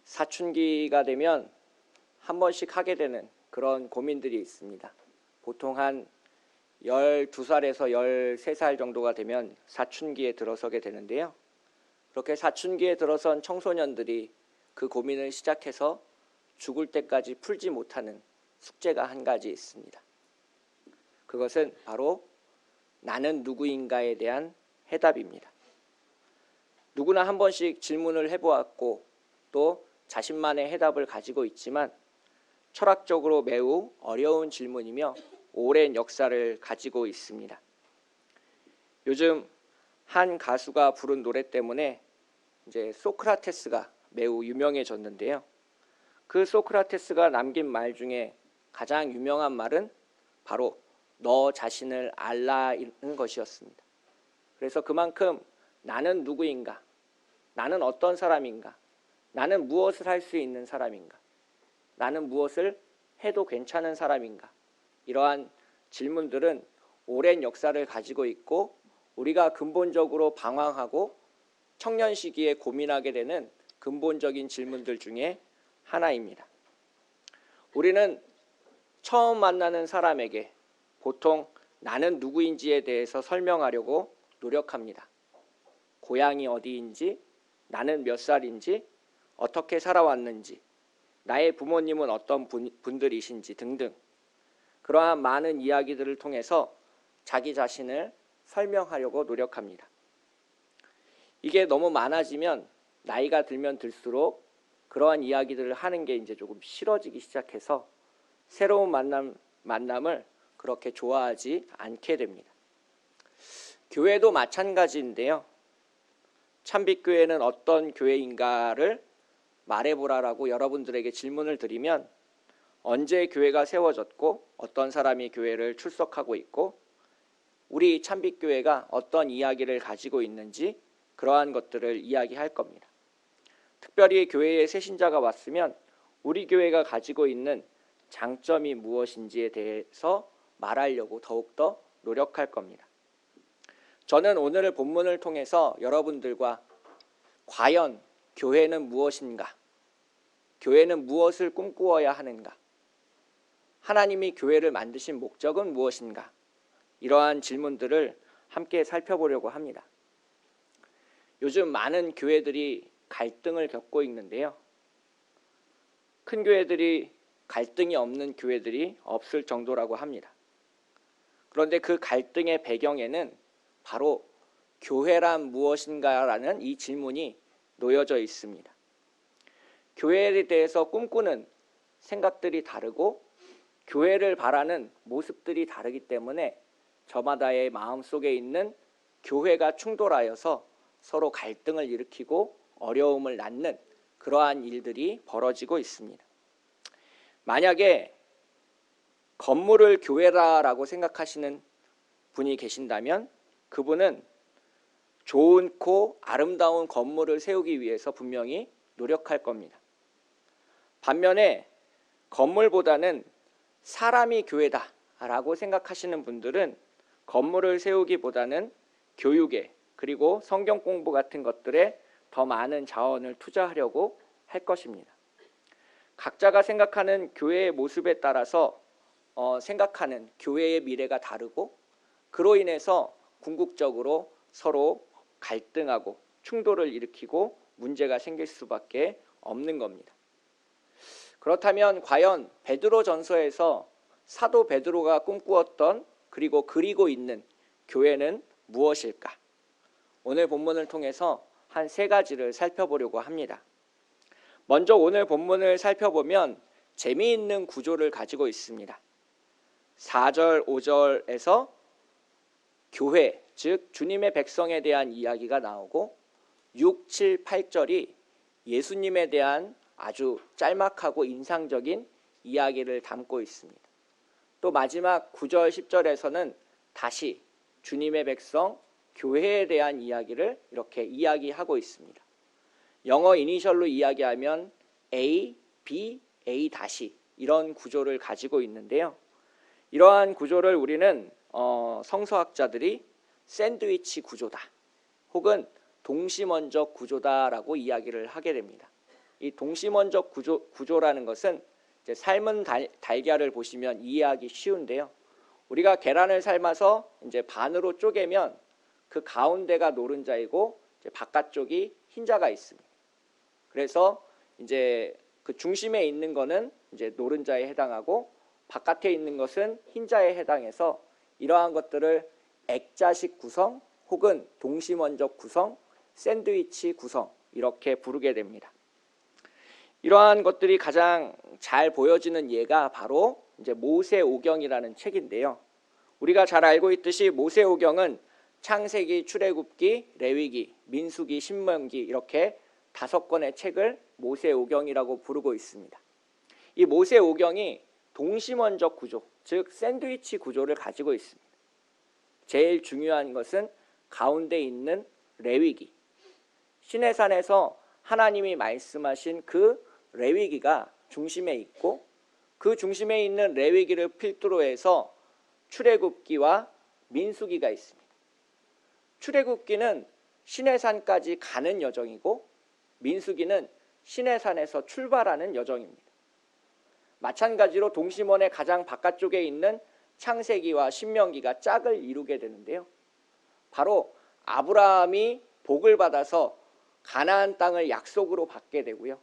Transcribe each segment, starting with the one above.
사춘기가 되면 한 번씩 하게 되는 그런 고민들이 있습니다. 보통 한 12살에서 13살 정도가 되면 사춘기에 들어서게 되는데요. 그렇게 사춘기에 들어선 청소년들이 그 고민을 시작해서 죽을 때까지 풀지 못하는 숙제가 한 가지 있습니다. 그것은 바로 나는 누구인가에 대한 해답입니다. 누구나 한 번씩 질문을 해보았고 또 자신만의 해답을 가지고 있지만 철학적으로 매우 어려운 질문이며 오랜 역사를 가지고 있습니다. 요즘 한 가수가 부른 노래 때문에 이제 소크라테스가 매우 유명해졌는데요. 그 소크라테스가 남긴 말 중에 가장 유명한 말은 바로 너 자신을 알라는 것이었습니다. 그래서 그만큼 나는 누구인가? 나는 어떤 사람인가? 나는 무엇을 할 수 있는 사람인가? 나는 무엇을 해도 괜찮은 사람인가? 이러한 질문들은 오랜 역사를 가지고 있고 우리가 근본적으로 방황하고 청년 시기에 고민하게 되는 근본적인 질문들 중에 하나입니다. 우리는 처음 만나는 사람에게 보통 나는 누구인지에 대해서 설명하려고 노력합니다. 고향이 어디인지, 나는 몇 살인지, 어떻게 살아왔는지, 나의 부모님은 어떤 분들이신지 등등 그러한 많은 이야기들을 통해서 자기 자신을 설명하려고 노력합니다. 이게 너무 많아지면 나이가 들면 들수록 그러한 이야기들을 하는 게 이제 조금 싫어지기 시작해서 새로운 만남을 그렇게 좋아하지 않게 됩니다. 교회도 마찬가지인데요. 참빛교회는 어떤 교회인가를 말해보라라고 여러분들에게 질문을 드리면 언제 교회가 세워졌고 어떤 사람이 교회를 출석하고 있고 우리 참빛교회가 어떤 이야기를 가지고 있는지 그러한 것들을 이야기할 겁니다. 특별히 교회에 새 신자가 왔으면 우리 교회가 가지고 있는 장점이 무엇인지에 대해서 말하려고 더욱더 노력할 겁니다. 저는 오늘 본문을 통해서 여러분들과 과연 교회는 무엇인가? 교회는 무엇을 꿈꾸어야 하는가? 하나님이 교회를 만드신 목적은 무엇인가? 이러한 질문들을 함께 살펴보려고 합니다. 요즘 많은 교회들이 갈등을 겪고 있는데요. 큰 교회들이 갈등이 없는 교회들이 없을 정도라고 합니다. 그런데 그 갈등의 배경에는 바로 교회란 무엇인가라는 이 질문이 놓여져 있습니다. 교회에 대해서 꿈꾸는 생각들이 다르고 교회를 바라는 모습들이 다르기 때문에 저마다의 마음속에 있는 교회가 충돌하여서 서로 갈등을 일으키고 어려움을 낳는 그러한 일들이 벌어지고 있습니다. 만약에 건물을 교회라고 생각하시는 분이 계신다면 그분은 좋고 아름다운 건물을 세우기 위해서 분명히 노력할 겁니다. 반면에 건물보다는 사람이 교회다라고 생각하시는 분들은 건물을 세우기보다는 교육에 그리고 성경 공부 같은 것들에 더 많은 자원을 투자하려고 할 것입니다. 각자가 생각하는 교회의 모습에 따라서 생각하는 교회의 미래가 다르고 그로 인해서 궁극적으로 서로 갈등하고 충돌을 일으키고 문제가 생길 수밖에 없는 겁니다. 그렇다면 과연 베드로전서에서 사도 베드로가 꿈꾸었던 그리고 그리고 있는 교회는 무엇일까? 오늘 본문을 통해서 한 3가지를 살펴보려고 합니다. 먼저 오늘 본문을 살펴보면 재미있는 구조를 가지고 있습니다. 4절, 5절에서 교회, 즉 주님의 백성에 대한 이야기가 나오고 6, 7, 8절이 예수님에 대한 아주 짤막하고 인상적인 이야기를 담고 있습니다. 또 마지막 9절, 10절에서는 다시 주님의 백성, 교회에 대한 이야기를 이렇게 이야기하고 있습니다. 영어 이니셜로 이야기하면 A, B, A 다시 이런 구조를 가지고 있는데요. 이러한 구조를 우리는 성서학자들이 샌드위치 구조다 혹은 동시먼적 구조다라고 이야기를 하게 됩니다. 이 동심원적 구조라는 것은 이제 삶은 달걀을 보시면 이해하기 쉬운데요. 우리가 계란을 삶아서 이제 반으로 쪼개면 그 가운데가 노른자이고 이제 바깥쪽이 흰자가 있습니다. 그래서 이제 그 중심에 있는 거는 이제 노른자에 해당하고 바깥에 있는 것은 흰자에 해당해서 이러한 것들을 액자식 구성 혹은 동심원적 구성, 샌드위치 구성 이렇게 부르게 됩니다. 이러한 것들이 가장 잘 보여지는 예가 바로 이제 모세오경이라는 책인데요. 우리가 잘 알고 있듯이 모세오경은 창세기, 출애굽기, 레위기, 민수기, 신명기 이렇게 5권의 책을 모세오경이라고 부르고 있습니다. 이 모세오경이 동심원적 구조, 즉 샌드위치 구조를 가지고 있습니다. 제일 중요한 것은 가운데 있는 레위기, 시내산에서 하나님이 말씀하신 그 레위기가 중심에 있고 그 중심에 있는 레위기를 필두로 해서 출애굽기와 민수기가 있습니다. 출애굽기는 시내산까지 가는 여정이고 민수기는 시내산에서 출발하는 여정입니다. 마찬가지로 동심원의 가장 바깥쪽에 있는 창세기와 신명기가 짝을 이루게 되는데요. 바로 아브라함이 복을 받아서 가나안 땅을 약속으로 받게 되고요.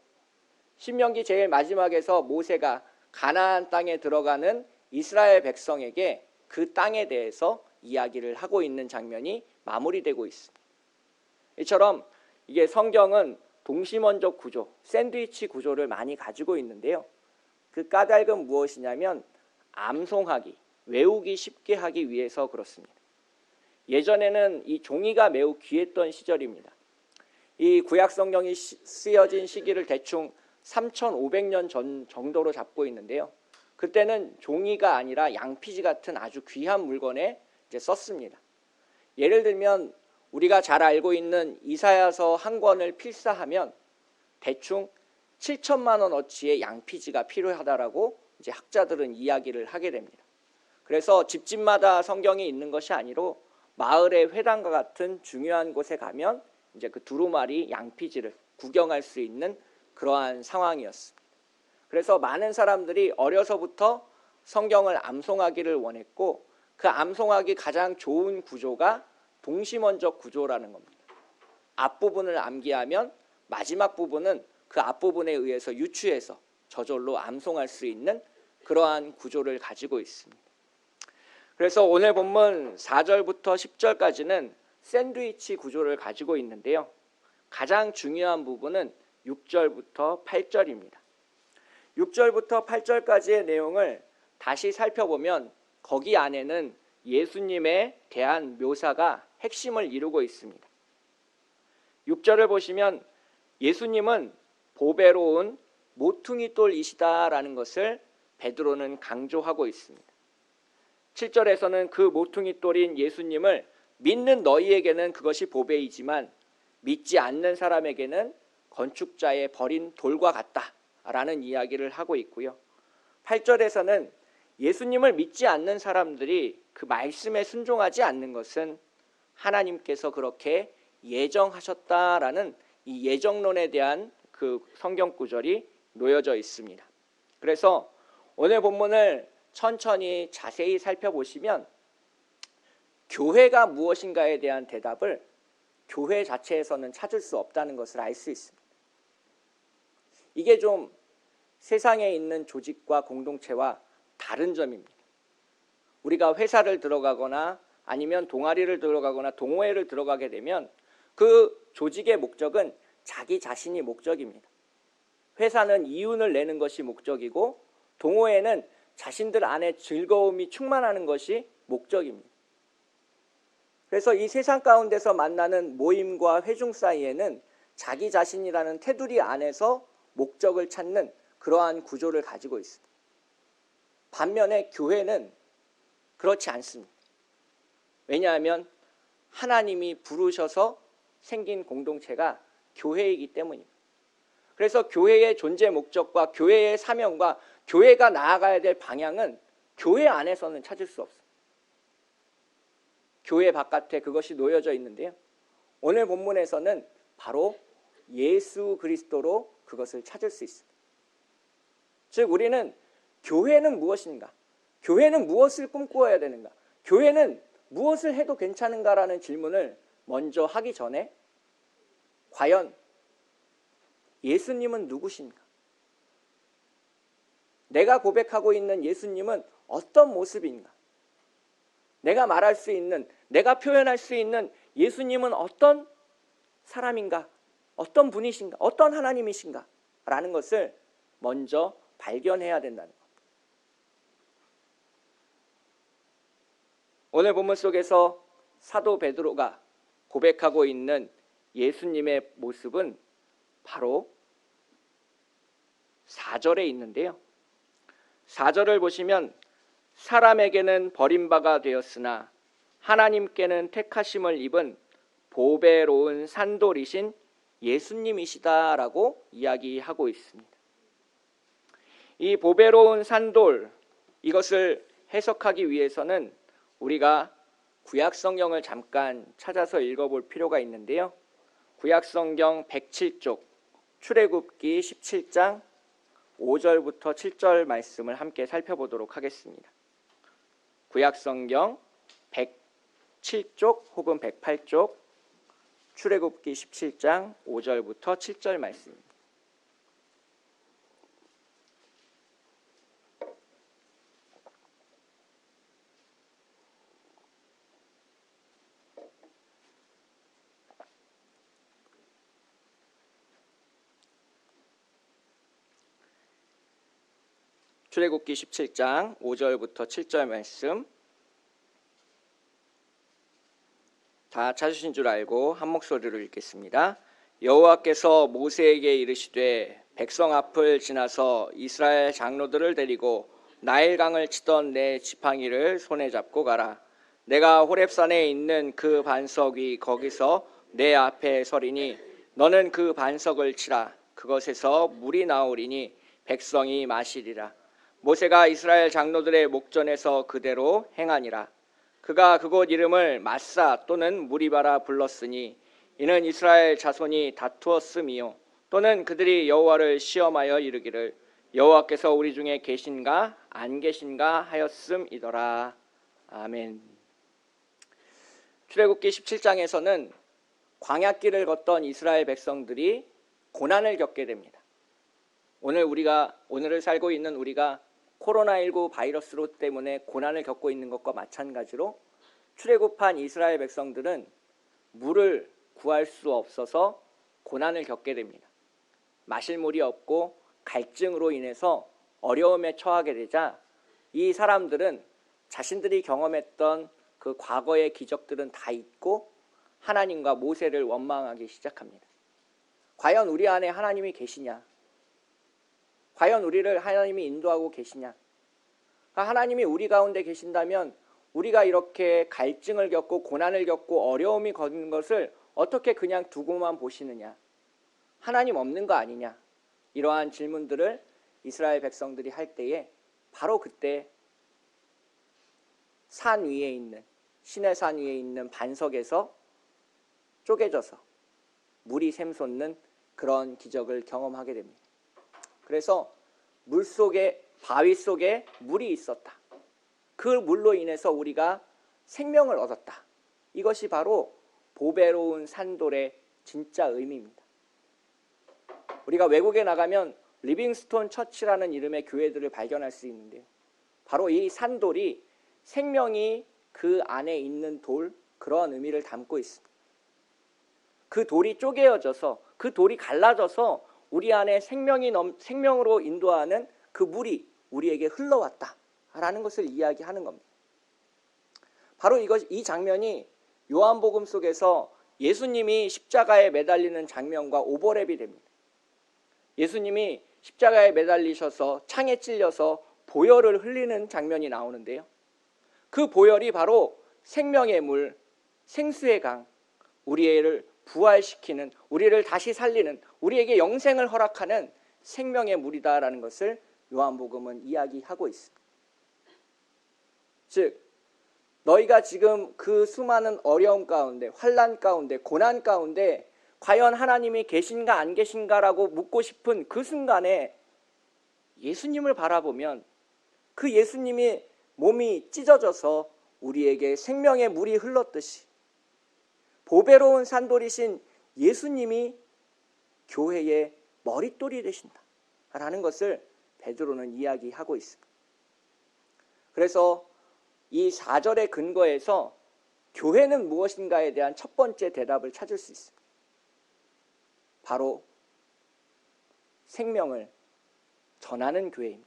신명기 제일 마지막에서 모세가 가나안 땅에 들어가는 이스라엘 백성에게 그 땅에 대해서 이야기를 하고 있는 장면이 마무리되고 있습니다. 이처럼 이게 성경은 동심원적 구조, 샌드위치 구조를 많이 가지고 있는데요. 그 까닭은 무엇이냐면 암송하기, 외우기 쉽게 하기 위해서 그렇습니다. 예전에는 이 종이가 매우 귀했던 시절입니다. 이 구약 성경이 쓰여진 시기를 대충 3,500년 전 정도로 잡고 있는데요. 그때는 종이가 아니라 양피지 같은 아주 귀한 물건에 이제 썼습니다. 예를 들면 우리가 잘 알고 있는 이사야서 한 권을 필사하면 대충 7천만 원어치의 양피지가 필요하다라고 이제 학자들은 이야기를 하게 됩니다. 그래서 집집마다 성경이 있는 것이 아니로 마을의 회당과 같은 중요한 곳에 가면 이제 그 두루마리 양피지를 구경할 수 있는 그러한 상황이었습니다. 그래서 많은 사람들이 어려서부터 성경을 암송하기를 원했고 그 암송하기 가장 좋은 구조가 동심원적 구조라는 겁니다. 앞부분을 암기하면 마지막 부분은 그 앞부분에 의해서 유추해서 저절로 암송할 수 있는 그러한 구조를 가지고 있습니다. 그래서 오늘 본문 4절부터 10절까지는 샌드위치 구조를 가지고 있는데요. 가장 중요한 부분은 6절부터 8절입니다. 6절부터 8절까지의 내용을 다시 살펴보면 거기 안에는 예수님에 대한 묘사가 핵심을 이루고 있습니다. 6절을 보시면 예수님은 보배로운 모퉁이 돌이시다라는 것을 베드로는 강조하고 있습니다. 7절에서는 그 모퉁이 돌인 예수님을 믿는 너희에게는 그것이 보배이지만 믿지 않는 사람에게는 건축자의 버린 돌과 같다라는 이야기를 하고 있고요. 8절에서는 예수님을 믿지 않는 사람들이 그 말씀에 순종하지 않는 것은 하나님께서 그렇게 예정하셨다라는 이 예정론에 대한 그 성경 구절이 놓여져 있습니다. 그래서 오늘 본문을 천천히 자세히 살펴보시면 교회가 무엇인가에 대한 대답을 교회 자체에서는 찾을 수 없다는 것을 알 수 있습니다. 이게 좀 세상에 있는 조직과 공동체와 다른 점입니다. 우리가 회사를 들어가거나 아니면 동아리를 들어가거나 동호회를 들어가게 되면 그 조직의 목적은 자기 자신이 목적입니다. 회사는 이윤을 내는 것이 목적이고 동호회는 자신들 안에 즐거움이 충만하는 것이 목적입니다. 그래서 이 세상 가운데서 만나는 모임과 회중 사이에는 자기 자신이라는 테두리 안에서 목적을 찾는 그러한 구조를 가지고 있습니다. 반면에 교회는 그렇지 않습니다. 왜냐하면 하나님이 부르셔서 생긴 공동체가 교회이기 때문입니다. 그래서 교회의 존재 목적과 교회의 사명과 교회가 나아가야 될 방향은 교회 안에서는 찾을 수 없습니다. 교회 바깥에 그것이 놓여져 있는데요. 오늘 본문에서는 바로 예수 그리스도로 그것을 찾을 수 있습니다. 즉 우리는 교회는 무엇인가? 교회는 무엇을 꿈꾸어야 되는가? 교회는 무엇을 해도 괜찮은가라는 질문을 먼저 하기 전에 과연 예수님은 누구신가? 내가 고백하고 있는 예수님은 어떤 모습인가? 내가 말할 수 있는, 내가 표현할 수 있는 예수님은 어떤 사람인가? 어떤 분이신가? 어떤 하나님이신가? 라는 것을 먼저 발견해야 된다는 것. 오늘 본문 속에서 사도 베드로가 고백하고 있는 예수님의 모습은 바로 4절에 있는데요. 4절을 보시면 사람에게는 버림바가 되었으나 하나님께는 택하심을 입은 보배로운 산돌이신 예수님이시다라고 이야기하고 있습니다. 이 보배로운 산돌, 이것을 해석하기 위해서는 우리가 구약성경을 잠깐 찾아서 읽어볼 필요가 있는데요. 구약성경 107쪽 출애굽기 17장 5절부터 7절 말씀을 함께 살펴보도록 하겠습니다. 구약성경 107쪽 혹은 108쪽 출애굽기 17장 5절부터 7절 말씀입니다. 출애굽기 17장 5절부터 7절 말씀 다 찾으신 줄 알고 한 목소리로 읽겠습니다. 여호와께서 모세에게 이르시되 백성 앞을 지나서 이스라엘 장로들을 데리고 나일강을 치던 내 지팡이를 손에 잡고 가라. 내가 호렙산에 있는 그 반석 위 거기서 내 앞에 서리니 너는 그 반석을 치라. 그것에서 물이 나오리니 백성이 마시리라. 모세가 이스라엘 장로들의 목전에서 그대로 행하니라. 그가 그곳 이름을 마사 또는 무리바라 불렀으니 이는 이스라엘 자손이 다투었음이요 또는 그들이 여호와를 시험하여 이르기를 여호와께서 우리 중에 계신가 안 계신가 하였음이더라. 아멘. 출애굽기 17장에서는 광야길을 걷던 이스라엘 백성들이 고난을 겪게 됩니다. 오늘을 살고 있는 우리가 코로나19 바이러스로 때문에 고난을 겪고 있는 것과 마찬가지로 출애굽한 이스라엘 백성들은 물을 구할 수 없어서 고난을 겪게 됩니다. 마실 물이 없고 갈증으로 인해서 어려움에 처하게 되자 이 사람들은 자신들이 경험했던 그 과거의 기적들은 다 잊고 하나님과 모세를 원망하기 시작합니다. 과연 우리 안에 하나님이 계시냐? 과연 우리를 하나님이 인도하고 계시냐? 하나님이 우리 가운데 계신다면 우리가 이렇게 갈증을 겪고 고난을 겪고 어려움이 거는 것을 어떻게 그냥 두고만 보시느냐? 하나님 없는 거 아니냐? 이러한 질문들을 이스라엘 백성들이 할 때에 바로 그때 산 위에 있는 시내 산 위에 있는 반석에서 쪼개져서 물이 샘솟는 그런 기적을 경험하게 됩니다. 그래서 바위 속에 물이 있었다. 그 물로 인해서 우리가 생명을 얻었다. 이것이 바로 보배로운 산돌의 진짜 의미입니다. 우리가 외국에 나가면 리빙스톤 처치라는 이름의 교회들을 발견할 수 있는데요. 바로 이 산돌이 생명이 그 안에 있는 돌, 그런 의미를 담고 있습니다. 그 돌이 쪼개어져서 그 돌이 갈라져서 우리 안에 생명으로 인도하는 그 물이 우리에게 흘러왔다라는 것을 이야기하는 겁니다. 바로 이 장면이 요한복음 속에서 예수님이 십자가에 매달리는 장면과 오버랩이 됩니다. 예수님이 십자가에 매달리셔서 창에 찔려서 보혈을 흘리는 장면이 나오는데요. 그 보혈이 바로 생명의 물, 생수의 강, 우리를 부활시키는, 우리를 다시 살리는, 우리에게 영생을 허락하는 생명의 물이다라는 것을 요한복음은 이야기하고 있습니다. 즉 너희가 지금 그 수많은 어려움 가운데, 환난 가운데, 고난 가운데 과연 하나님이 계신가 안 계신가라고 묻고 싶은 그 순간에 예수님을 바라보면 그 예수님이 몸이 찢어져서 우리에게 생명의 물이 흘렀듯이 보배로운 산돌이신 예수님이 교회의 머릿돌이 되신다라는 것을 베드로는 이야기하고 있습니다. 그래서 이 4절의 근거에서 교회는 무엇인가에 대한 첫 번째 대답을 찾을 수 있습니다. 바로 생명을 전하는 교회입니다.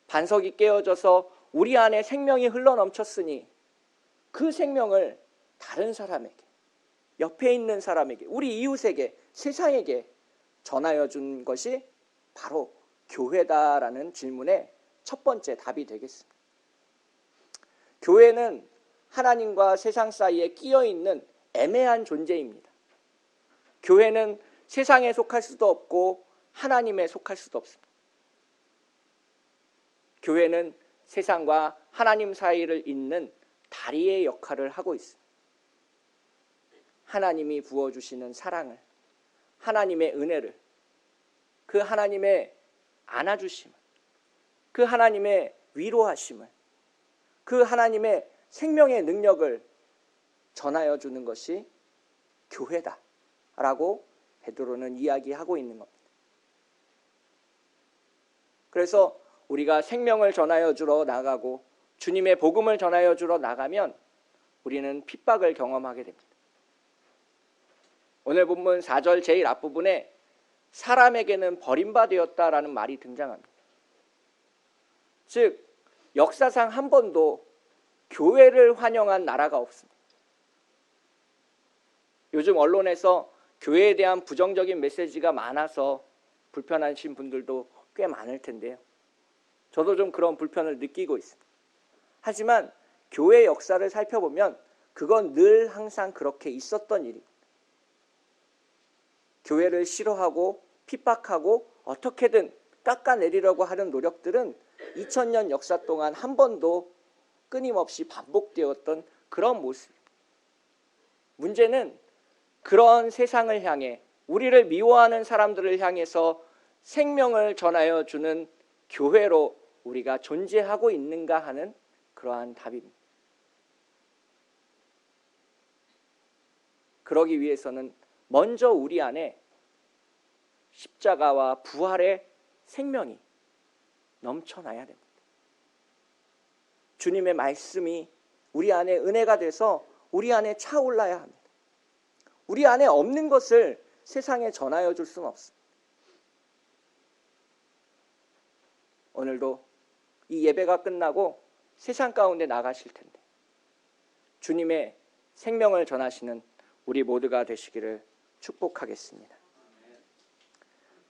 반석이 깨어져서 우리 안에 생명이 흘러넘쳤으니 그 생명을 다른 사람에게, 옆에 있는 사람에게, 우리 이웃에게, 세상에게 전하여 준 것이 바로 교회다라는 질문의 첫 번째 답이 되겠습니다. 교회는 하나님과 세상 사이에 끼어 있는 애매한 존재입니다. 교회는 세상에 속할 수도 없고 하나님에 속할 수도 없습니다. 교회는 세상과 하나님 사이를 잇는 다리의 역할을 하고 있습니다. 하나님이 부어주시는 사랑을, 하나님의 은혜를, 그 하나님의 안아주심을, 그 하나님의 위로하심을, 그 하나님의 생명의 능력을 전하여 주는 것이 교회다라고 베드로는 이야기하고 있는 겁니다. 그래서 우리가 생명을 전하여 주러 나가고 주님의 복음을 전하여 주러 나가면 우리는 핍박을 경험하게 됩니다. 오늘 본문 4절 제일 앞부분에 사람에게는 버림받았다라는 말이 등장합니다. 즉 역사상 한 번도 교회를 환영한 나라가 없습니다. 요즘 언론에서 교회에 대한 부정적인 메시지가 많아서 불편하신 분들도 꽤 많을 텐데요. 저도 좀 그런 불편을 느끼고 있습니다. 하지만 교회 역사를 살펴보면 그건 늘 항상 그렇게 있었던 일입니다. 교회를 싫어하고 핍박하고 어떻게든 깎아내리려고 하는 노력들은 2000년 역사 동안 한 번도 끊임없이 반복되었던 그런 모습입니다. 문제는 그런 세상을 향해 우리를 미워하는 사람들을 향해서 생명을 전하여 주는 교회로 우리가 존재하고 있는가 하는 그러한 답입니다. 그러기 위해서는 먼저 우리 안에 십자가와 부활의 생명이 넘쳐나야 됩니다. 주님의 말씀이 우리 안에 은혜가 돼서 우리 안에 차올라야 합니다. 우리 안에 없는 것을 세상에 전하여 줄 수는 없습니다. 오늘도 이 예배가 끝나고 세상 가운데 나가실 텐데 주님의 생명을 전하시는 우리 모두가 되시기를 축복하겠습니다.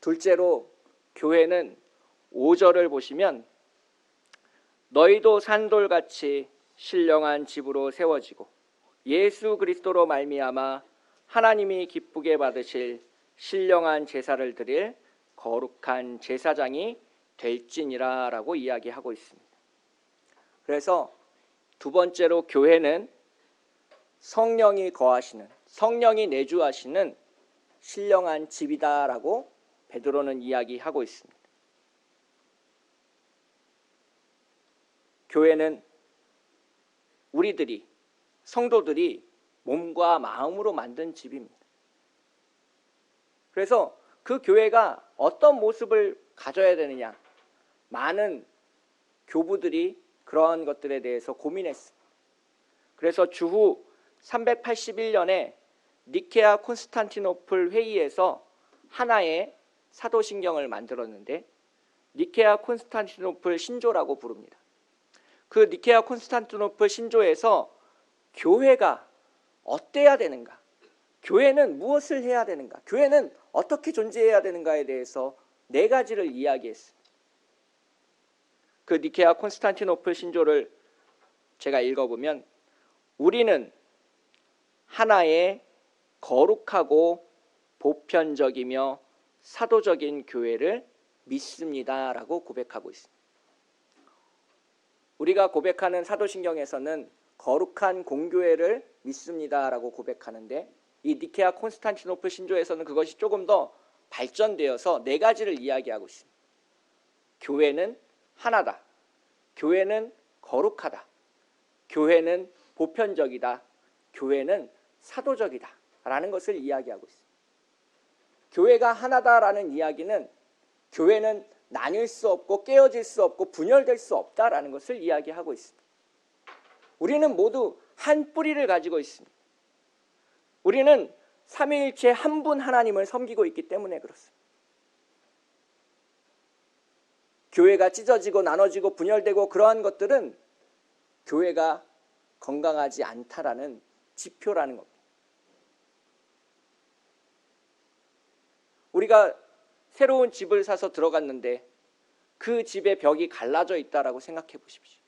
둘째로 교회는 5절을 보시면 너희도 산돌같이 신령한 집으로 세워지고 예수 그리스도로 말미암아 하나님이 기쁘게 받으실 신령한 제사를 드릴 거룩한 제사장이 될지니라 라고 이야기하고 있습니다. 그래서 두 번째로 교회는 성령이 거하시는, 성령이 내주하시는 신령한 집이다라고 베드로는 이야기하고 있습니다. 교회는 우리들이, 성도들이 몸과 마음으로 만든 집입니다. 그래서 그 교회가 어떤 모습을 가져야 되느냐, 많은 교부들이 그런 것들에 대해서 고민했습니다. 그래서 주후 381년에 니케아 콘스탄티노플 회의에서 하나의 사도신경을 만들었는데 니케아 콘스탄티노플 신조라고 부릅니다. 그 니케아 콘스탄티노플 신조에서 교회가 어때야 되는가, 교회는 무엇을 해야 되는가, 교회는 어떻게 존재해야 되는가에 대해서 4가지를 이야기했습니다. 그 니케아 콘스탄티노플 신조를 제가 읽어보면 우리는 하나의 거룩하고 보편적이며 사도적인 교회를 믿습니다라고 고백하고 있습니다. 우리가 고백하는 사도신경에서는 거룩한 공교회를 믿습니다라고 고백하는데 이 니케아 콘스탄티노플 신조에서는 그것이 조금 더 발전되어서 네 가지를 이야기하고 있습니다. 교회는 하나다. 교회는 거룩하다. 교회는 보편적이다. 교회는 사도적이다. 라는 것을 이야기하고 있습니다. 교회가 하나다라는 이야기는 교회는 나뉠 수 없고 깨어질 수 없고 분열될 수 없다라는 것을 이야기하고 있습니다. 우리는 모두 한 뿌리를 가지고 있습니다. 우리는 삼위일체 한 분 하나님을 섬기고 있기 때문에 그렇습니다. 교회가 찢어지고 나눠지고 분열되고 그러한 것들은 교회가 건강하지 않다라는 지표라는 겁니다. 우리가 새로운 집을 사서 들어갔는데 그 집의 벽이 갈라져 있다라고 생각해 보십시오.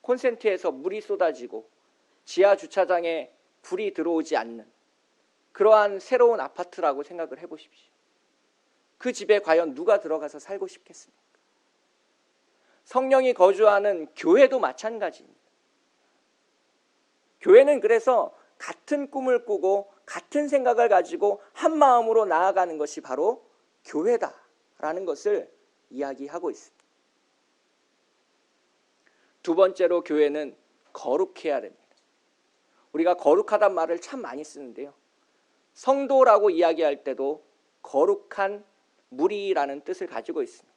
콘센트에서 물이 쏟아지고 지하 주차장에 불이 들어오지 않는 그러한 새로운 아파트라고 생각을 해 보십시오. 그 집에 과연 누가 들어가서 살고 싶겠습니까? 성령이 거주하는 교회도 마찬가지입니다. 교회는 그래서 같은 꿈을 꾸고 같은 생각을 가지고 한 마음으로 나아가는 것이 바로 교회다라는 것을 이야기하고 있습니다. 두 번째로 교회는 거룩해야 됩니다. 우리가 거룩하단 말을 참 많이 쓰는데요. 성도라고 이야기할 때도 거룩한 무리라는 뜻을 가지고 있습니다.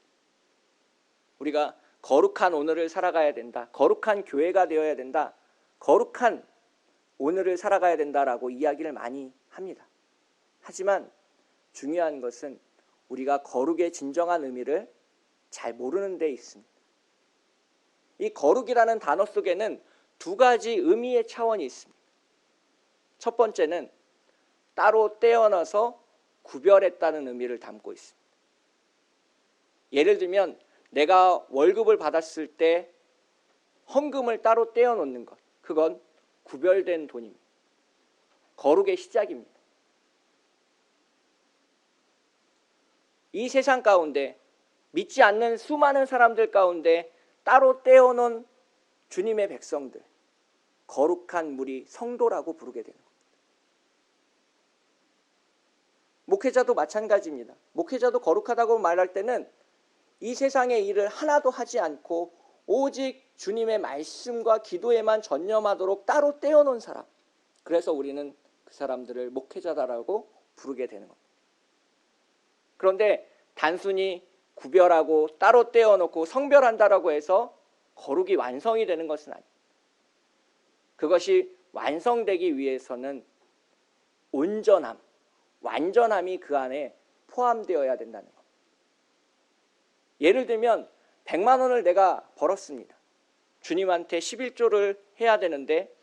우리가 거룩한 오늘을 살아가야 된다. 거룩한 교회가 되어야 된다. 거룩한 오늘을 살아가야 된다라고 이야기를 많이 합니다. 하지만 중요한 것은 우리가 거룩의 진정한 의미를 잘 모르는 데 있습니다. 이 거룩이라는 단어 속에는 두 가지 의미의 차원이 있습니다. 첫 번째는 따로 떼어놔서 구별했다는 의미를 담고 있습니다. 예를 들면 내가 월급을 받았을 때 헌금을 따로 떼어놓는 것, 그건 구별된 돈입니다. 거룩의 시작입니다. 이 세상 가운데 믿지 않는 수많은 사람들 가운데 따로 떼어놓은 주님의 백성들, 거룩한 무리, 성도라고 부르게 되는 겁니다. 목회자도 마찬가지입니다. 목회자도 거룩하다고 말할 때는 이 세상의 일을 하나도 하지 않고 오직 주님의 말씀과 기도에만 전념하도록 따로 떼어놓은 사람, 그래서 우리는 그 사람들을 목회자다라고 부르게 되는 겁니다. 그런데 단순히 구별하고 따로 떼어놓고 성별한다라고 해서 거룩이 완성이 되는 것은 아닙니다. 그것이 완성되기 위해서는 온전함, 완전함이 그 안에 포함되어야 된다는 겁니다. 예를 들면 100만 원을 내가 벌었습니다. 주님한테 11조를 해야 되는데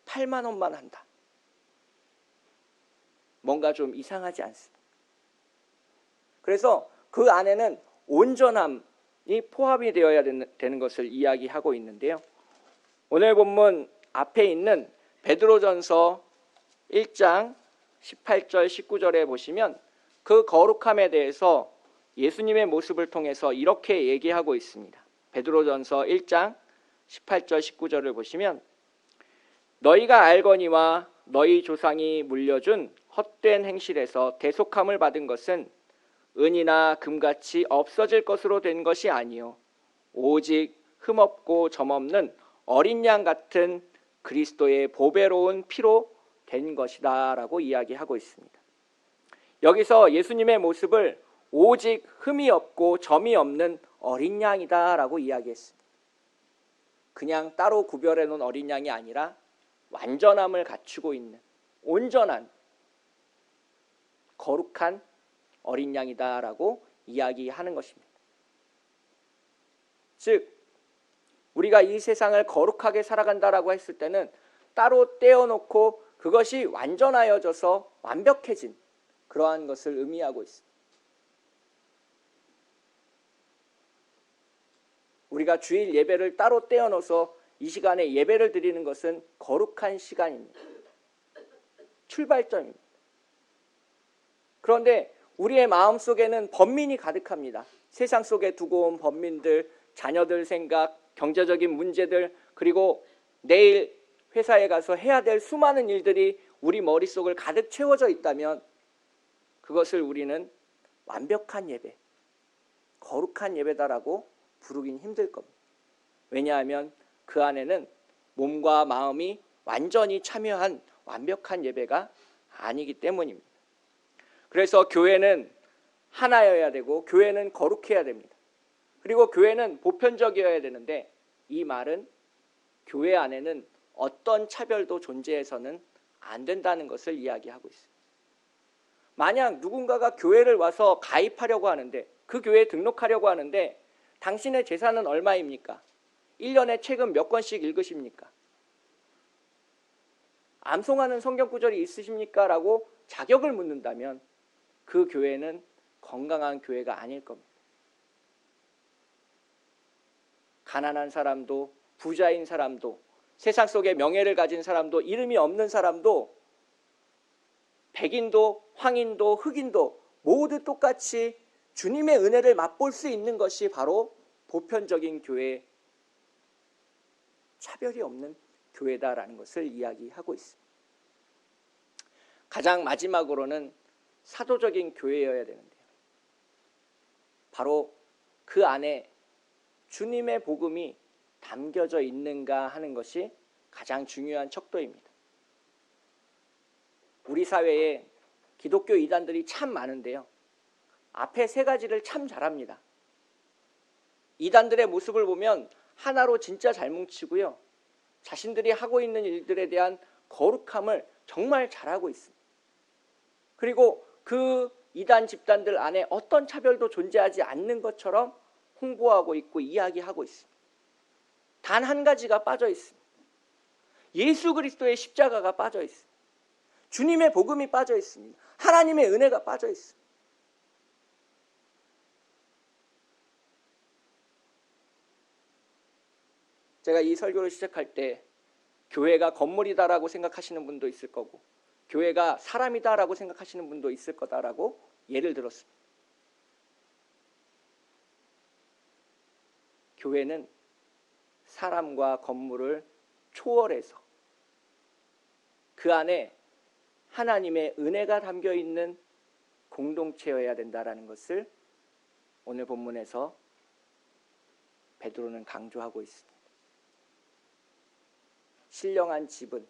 8만 원만 한다. 뭔가 좀 이상하지 않습니다. 그래서 그 안에는 온전함이 포함이 되어야 되는 것을 이야기하고 있는데요. 오늘 본문 앞에 있는 베드로전서 1장 18절 19절에 보시면 그 거룩함에 대해서 예수님의 모습을 통해서 이렇게 얘기하고 있습니다. 베드로전서 1장 18절 19절을 보시면 너희가 알거니와 너희 조상이 물려준 헛된 행실에서 대속함을 받은 것은 은이나 금같이 없어질 것으로 된 것이 아니요 오직 흠없고 점없는 어린 양 같은 그리스도의 보배로운 피로 된 것이다 라고 이야기하고 있습니다. 여기서 예수님의 모습을 오직 흠이 없고 점이 없는 어린 양이다 라고 이야기했습니다. 그냥 따로 구별해 놓은 어린 양이 아니라 완전함을 갖추고 있는 온전한 거룩한 어린 양이다 라고 이야기하는 것입니다. 즉 우리가 이 세상을 거룩하게 살아간다라고 했을 때는 따로 떼어놓고 그것이 완전하여져서 완벽해진 그러한 것을 의미하고 있습니다. 우리가 주일 예배를 따로 떼어넣어서 이 시간에 예배를 드리는 것은 거룩한 시간입니다. 출발점입니다. 그런데 우리의 마음속에는 번민이 가득합니다. 세상 속에 두고 온 번민들, 자녀들 생각, 경제적인 문제들, 그리고 내일 회사에 가서 해야 될 수많은 일들이 우리 머릿속을 가득 채워져 있다면 그것을 우리는 완벽한 예배, 거룩한 예배다라고 부르긴 힘들 겁니다. 왜냐하면 그 안에는 몸과 마음이 완전히 참여한 완벽한 예배가 아니기 때문입니다. 그래서 교회는 하나여야 되고 교회는 거룩해야 됩니다. 그리고 교회는 보편적이어야 되는데 이 말은 교회 안에는 어떤 차별도 존재해서는 안 된다는 것을 이야기하고 있습니다. 만약 누군가가 교회를 와서 가입하려고 하는데 그 교회에 등록하려고 하는데 당신의 재산은 얼마입니까? 1년에 책은 몇 권씩 읽으십니까? 암송하는 성경 구절이 있으십니까? 라고 자격을 묻는다면 그 교회는 건강한 교회가 아닐 겁니다. 가난한 사람도 부자인 사람도 세상 속에 명예를 가진 사람도 이름이 없는 사람도 백인도 황인도 흑인도 모두 똑같이 주님의 은혜를 맛볼 수 있는 것이 바로 보편적인 교회, 차별이 없는 교회다라는 것을 이야기하고 있습니다. 가장 마지막으로는 사도적인 교회여야 되는데요. 바로 그 안에 주님의 복음이 담겨져 있는가 하는 것이 가장 중요한 척도입니다. 우리 사회에 기독교 이단들이 참 많은데요. 앞에 세 가지를 참 잘합니다. 이단들의 모습을 보면 하나로 진짜 잘 뭉치고요. 자신들이 하고 있는 일들에 대한 거룩함을 정말 잘하고 있습니다. 그리고 그 이단 집단들 안에 어떤 차별도 존재하지 않는 것처럼 홍보하고 있고 이야기하고 있습니다. 단 한 가지가 빠져 있습니다. 예수 그리스도의 십자가가 빠져 있습니다. 주님의 복음이 빠져 있습니다. 하나님의 은혜가 빠져 있습니다. 제가 이 설교를 시작할 때 교회가 건물이다라고 생각하시는 분도 있을 거고 교회가 사람이다라고 생각하시는 분도 있을 거다라고 예를 들었습니다. 교회는 사람과 건물을 초월해서 그 안에 하나님의 은혜가 담겨 있는 공동체여야 된다라는 것을 오늘 본문에서 베드로는 강조하고 있습니다. 신령한 집은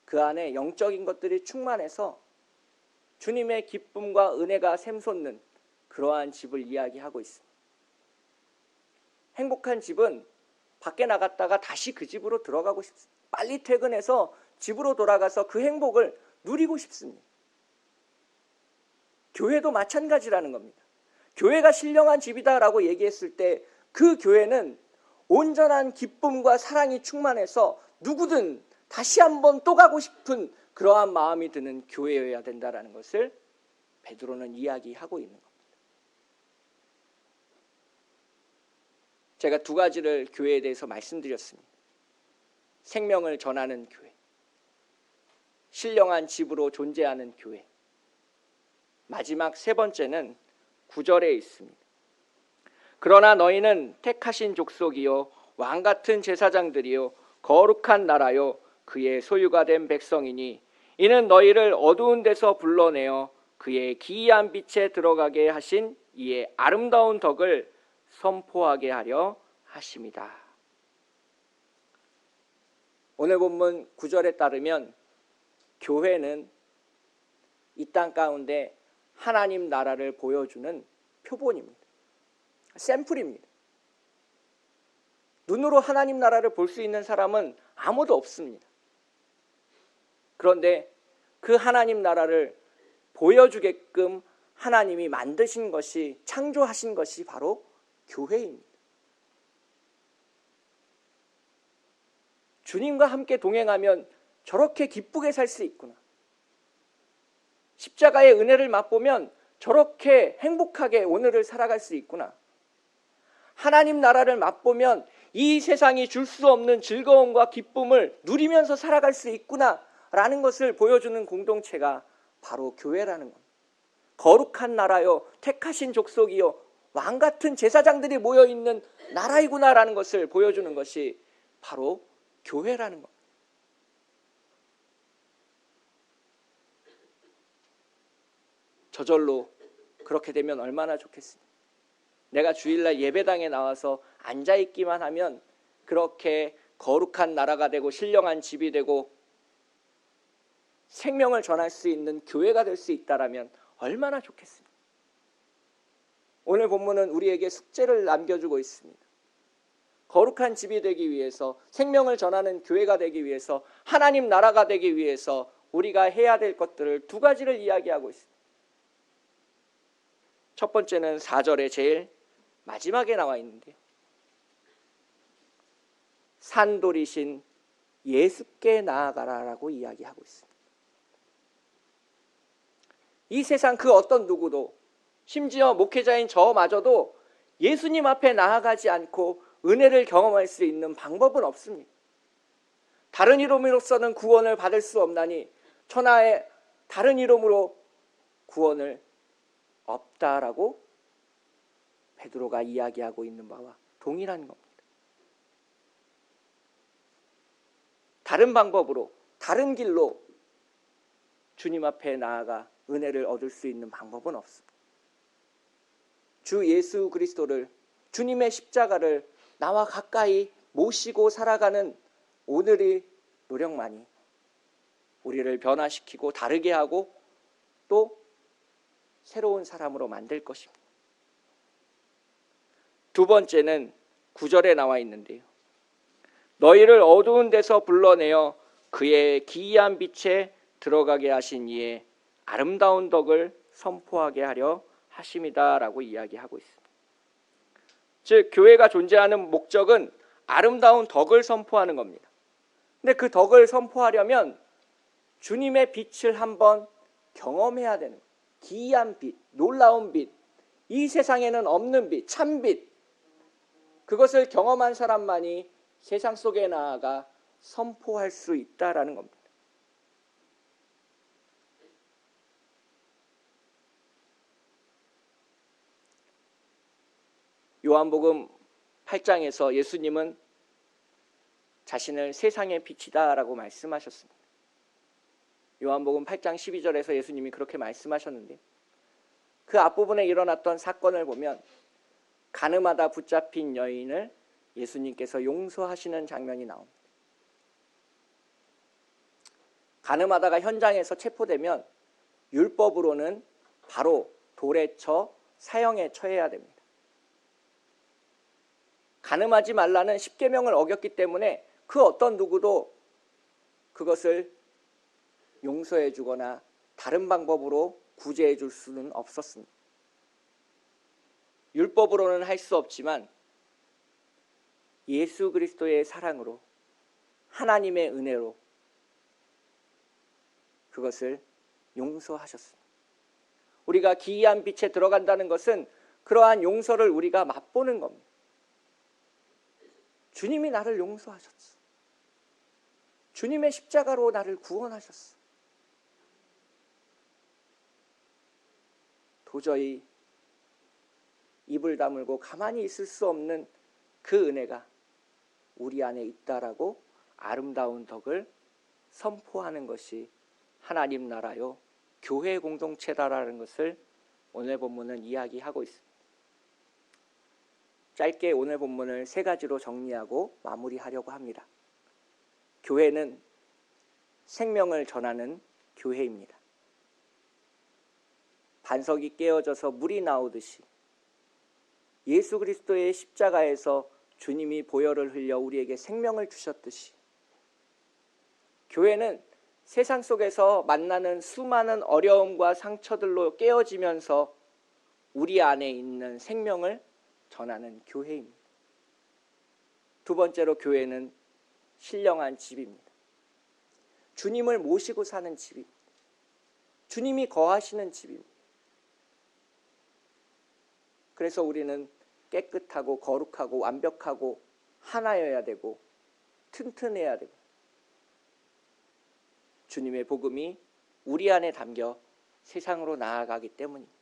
그 안에 영적인 것들이 충만해서 주님의 기쁨과 은혜가 샘솟는 그러한 집을 이야기하고 있습니다. 행복한 집은 밖에 나갔다가 다시 그 집으로 들어가고 싶습니다. 빨리 퇴근해서 집으로 돌아가서 그 행복을 누리고 싶습니다. 교회도 마찬가지라는 겁니다. 교회가 신령한 집이다라고 얘기했을 때 그 교회는 온전한 기쁨과 사랑이 충만해서 누구든 다시 한번 또 가고 싶은 그러한 마음이 드는 교회여야 된다라는 것을 베드로는 이야기하고 있는 겁니다. 제가 두 가지를 교회에 대해서 말씀드렸습니다. 생명을 전하는 교회, 신령한 집으로 존재하는 교회. 마지막 세 번째는 9절에 있습니다. 그러나 너희는 택하신 족속이요 왕같은 제사장들이요 거룩한 나라요 그의 소유가 된 백성이니 이는 너희를 어두운 데서 불러내어 그의 기이한 빛에 들어가게 하신 이의 아름다운 덕을 선포하게 하려 하심이다. 오늘 본문 9절에 따르면 교회는 이 땅 가운데 하나님 나라를 보여주는 표본입니다. 샘플입니다. 눈으로 하나님 나라를 볼 수 있는 사람은 아무도 없습니다. 그런데 그 하나님 나라를 보여주게끔 하나님이 만드신 것이, 창조하신 것이 바로 교회입니다. 주님과 함께 동행하면 저렇게 기쁘게 살 수 있구나. 십자가의 은혜를 맛보면 저렇게 행복하게 오늘을 살아갈 수 있구나. 하나님 나라를 맛보면 이 세상이 줄 수 없는 즐거움과 기쁨을 누리면서 살아갈 수 있구나라는 것을 보여주는 공동체가 바로 교회라는 겁니다. 거룩한 나라요, 택하신 족속이요, 왕같은 제사장들이 모여있는 나라이구나라는 것을 보여주는 것이 바로 교회라는 겁니다. 저절로 그렇게 되면 얼마나 좋겠습니까? 내가 주일날 예배당에 나와서 앉아있기만 하면 그렇게 거룩한 나라가 되고 신령한 집이 되고 생명을 전할 수 있는 교회가 될 수 있다라면 얼마나 좋겠습니까? 오늘 본문은 우리에게 숙제를 남겨주고 있습니다. 거룩한 집이 되기 위해서, 생명을 전하는 교회가 되기 위해서, 하나님 나라가 되기 위해서 우리가 해야 될 것들을 두 가지를 이야기하고 있습니다. 첫 번째는 4절에 제일 마지막에 나와 있는데요. 산돌이신 예수께 나아가라라고 이야기하고 있습니다. 이 세상 그 어떤 누구도, 심지어 목회자인 저마저도 예수님 앞에 나아가지 않고 은혜를 경험할 수 있는 방법은 없습니다. 다른 이름으로서는 구원을 받을 수 없나니 천하의 다른 이름으로 구원을 없다라고 베드로가 이야기하고 있는 바와 동일한 겁니다. 다른 방법으로, 다른 길로 주님 앞에 나아가 은혜를 얻을 수 있는 방법은 없습니다. 주 예수 그리스도를, 주님의 십자가를 나와 가까이 모시고 살아가는 오늘의 노력만이 우리를 변화시키고 다르게 하고 또 새로운 사람으로 만들 것입니다. 두 번째는 9절에 나와 있는데요. 너희를 어두운 데서 불러내어 그의 기이한 빛에 들어가게 하신 이의 아름다운 덕을 선포하게 하려 하심이다 라고 이야기하고 있습니다. 즉 교회가 존재하는 목적은 아름다운 덕을 선포하는 겁니다. 근데 그 덕을 선포하려면 주님의 빛을 한번 경험해야 되는 거예요. 기이한 빛, 놀라운 빛, 이 세상에는 없는 빛, 참빛, 그것을 경험한 사람만이 세상 속에 나아가 선포할 수 있다라는 겁니다. 요한복음 8장에서 예수님은 자신을 세상의 빛이다라고 말씀하셨습니다. 요한복음 8장 12절에서 예수님이 그렇게 말씀하셨는데 그 앞부분에 일어났던 사건을 보면 가늠하다 붙잡힌 여인을 예수님께서 용서하시는 장면이 나옵니다. 가늠하다가 현장에서 체포되면 율법으로는 바로 돌에 쳐 사형에 처해야 됩니다. 가늠하지 말라는 십계명을 어겼기 때문에 그 어떤 누구도 그것을 용서해 주거나 다른 방법으로 구제해 줄 수는 없었습니다. 율법으로는 할 수 없지만 예수 그리스도의 사랑으로, 하나님의 은혜로 그것을 용서하셨습니다. 우리가 기이한 빛에 들어간다는 것은 그러한 용서를 우리가 맛보는 겁니다. 주님이 나를 용서하셨어. 주님의 십자가로 나를 구원하셨어. 도저히 입을 다물고 가만히 있을 수 없는 그 은혜가 우리 안에 있다라고 아름다운 덕을 선포하는 것이 하나님 나라요 교회 공동체다라는 것을 오늘 본문은 이야기하고 있습니다. 짧게 오늘 본문을 세 가지로 정리하고 마무리하려고 합니다. 교회는 생명을 전하는 교회입니다. 반석이 깨어져서 물이 나오듯이 예수 그리스도의 십자가에서 주님이 보혈을 흘려 우리에게 생명을 주셨듯이 교회는 세상 속에서 만나는 수많은 어려움과 상처들로 깨어지면서 우리 안에 있는 생명을 전하는 교회입니다. 두 번째로 교회는 신령한 집입니다. 주님을 모시고 사는 집입니다. 주님이 거하시는 집입니다. 그래서 우리는 깨끗하고 거룩하고 완벽하고 하나여야 되고 튼튼해야 되고 주님의 복음이 우리 안에 담겨 세상으로 나아가기 때문입니다.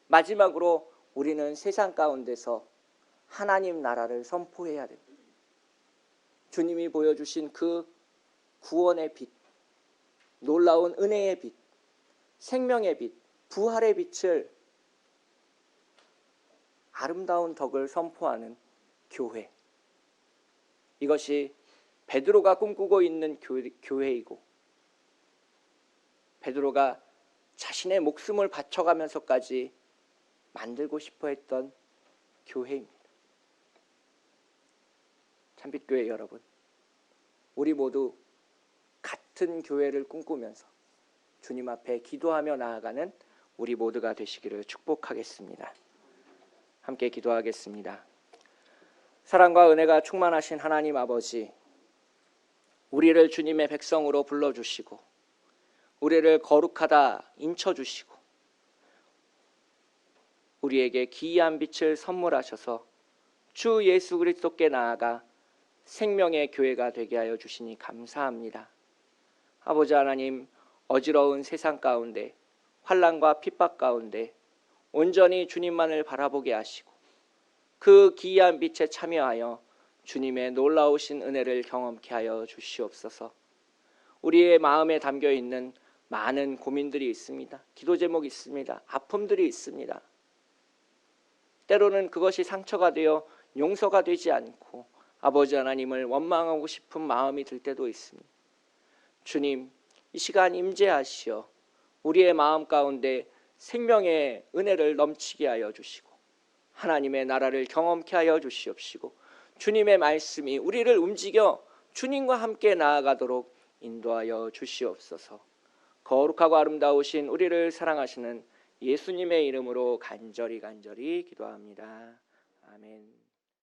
마지막으로 우리는 세상 가운데서 하나님 나라를 선포해야 됩니다. 주님이 보여주신 그 구원의 빛, 놀라운 은혜의 빛, 생명의 빛, 부활의 빛을 아름다운 덕을 선포하는 교회. 이것이 베드로가 꿈꾸고 있는 교회이고 베드로가 자신의 목숨을 바쳐가면서까지 만들고 싶어 했던 교회입니다. 참빛교회 여러분, 우리 모두 같은 교회를 꿈꾸면서 주님 앞에 기도하며 나아가는 우리 모두가 되시기를 축복하겠습니다. 함께 기도하겠습니다. 사랑과 은혜가 충만하신 하나님 아버지, 우리를 주님의 백성으로 불러주시고 우리를 거룩하다 인쳐주시고 우리에게 기이한 빛을 선물하셔서 주 예수 그리스도께 나아가 생명의 교회가 되게 하여 주시니 감사합니다. 아버지 하나님, 어지러운 세상 가운데 환난과 핍박 가운데 온전히 주님만을 바라보게 하시고 그 기이한 빛에 참여하여 주님의 놀라우신 은혜를 경험케 하여 주시옵소서. 우리의 마음에 담겨있는 많은 고민들이 있습니다. 기도 제목이 있습니다. 아픔들이 있습니다. 때로는 그것이 상처가 되어 용서가 되지 않고 아버지 하나님을 원망하고 싶은 마음이 들 때도 있습니다. 주님, 이 시간 임재하시어 우리의 마음 가운데 생명의 은혜를 넘치게 하여 주시고 하나님의 나라를 경험케 하여 주시옵시고 주님의 말씀이 우리를 움직여 주님과 함께 나아가도록 인도하여 주시옵소서. 거룩하고 아름다우신 우리를 사랑하시는 예수님의 이름으로 간절히 기도합니다. 아멘.